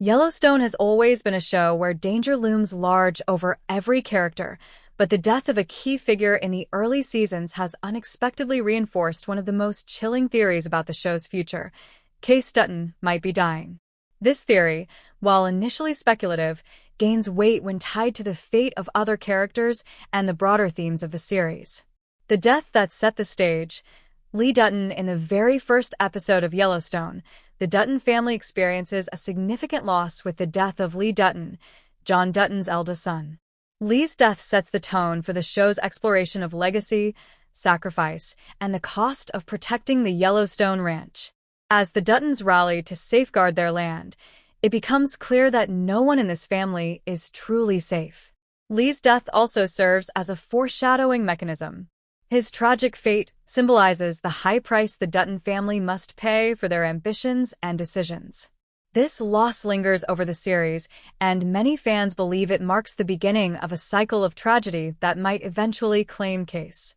Yellowstone has always been a show where danger looms large over every character, but the death of a key figure in the early seasons has unexpectedly reinforced one of the most chilling theories about the show's future. Kayce Dutton might be dying. This theory, while initially speculative, gains weight when tied to the fate of other characters and the broader themes of the series. The death that set the stage, Lee Dutton in the very first episode of Yellowstone, the Dutton family experiences a significant loss with the death of Lee Dutton, John Dutton's eldest son. Lee's death sets the tone for the show's exploration of legacy, sacrifice, and the cost of protecting the Yellowstone Ranch. As the Duttons rally to safeguard their land, it becomes clear that no one in this family is truly safe. Lee's death also serves as a foreshadowing mechanism. His tragic fate symbolizes the high price the Dutton family must pay for their ambitions and decisions. This loss lingers over the series, and many fans believe it marks the beginning of a cycle of tragedy that might eventually claim Kayce.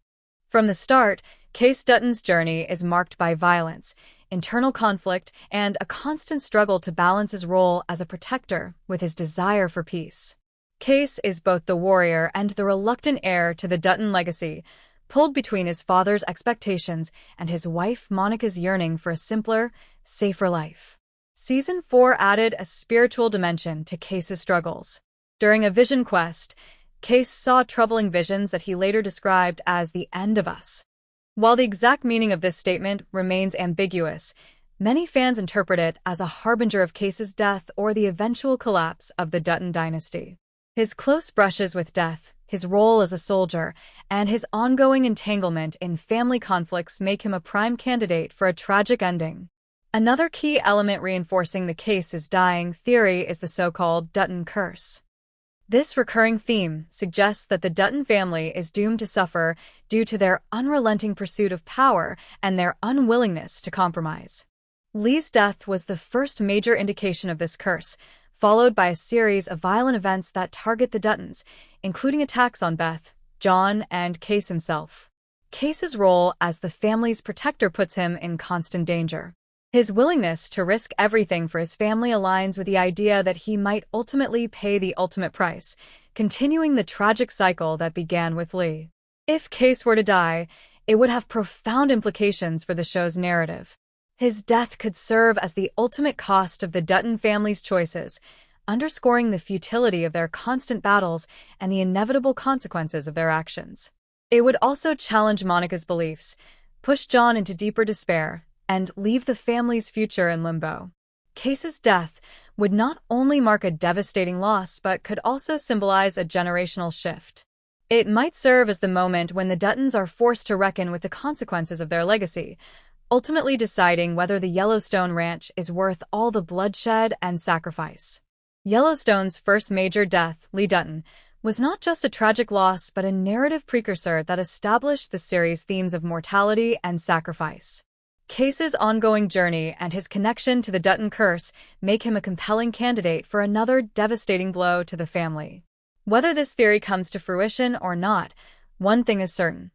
From the start, Kayce Dutton's journey is marked by violence, internal conflict, and a constant struggle to balance his role as a protector with his desire for peace. Kayce is both the warrior and the reluctant heir to the Dutton legacy, pulled between his father's expectations and his wife Monica's yearning for a simpler, safer life. Season 4 added a spiritual dimension to Kayce's struggles. During a vision quest, Kayce saw troubling visions that he later described as the end of us. While the exact meaning of this statement remains ambiguous, many fans interpret it as a harbinger of Kayce's death or the eventual collapse of the Dutton dynasty. His close brushes with death, his role as a soldier, and his ongoing entanglement in family conflicts make him a prime candidate for a tragic ending. Another key element reinforcing the Kayce is dying theory is the so-called Dutton curse. This recurring theme suggests that the Dutton family is doomed to suffer due to their unrelenting pursuit of power and their unwillingness to compromise. Lee's death was the first major indication of this curse, followed by a series of violent events that target the Duttons, including attacks on Beth, John, and Kayce himself. Kayce's role as the family's protector puts him in constant danger. His willingness to risk everything for his family aligns with the idea that he might ultimately pay the ultimate price, continuing the tragic cycle that began with Lee. If Kayce were to die, it would have profound implications for the show's narrative. His death could serve as the ultimate cost of the Dutton family's choices, underscoring the futility of their constant battles and the inevitable consequences of their actions. It would also challenge Monica's beliefs, push John into deeper despair, and leave the family's future in limbo. Kayce's death would not only mark a devastating loss but could also symbolize a generational shift. It might serve as the moment when the Duttons are forced to reckon with the consequences of their legacy, ultimately deciding whether the Yellowstone Ranch is worth all the bloodshed and sacrifice. Yellowstone's first major death, Lee Dutton, was not just a tragic loss but a narrative precursor that established the series' themes of mortality and sacrifice. Kayce's ongoing journey and his connection to the Dutton curse make him a compelling candidate for another devastating blow to the family. Whether this theory comes to fruition or not, one thing is certain.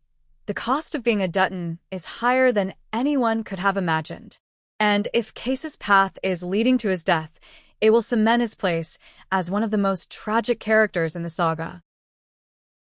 The cost of being a Dutton is higher than anyone could have imagined. And if Kayce's path is leading to his death, it will cement his place as one of the most tragic characters in the saga.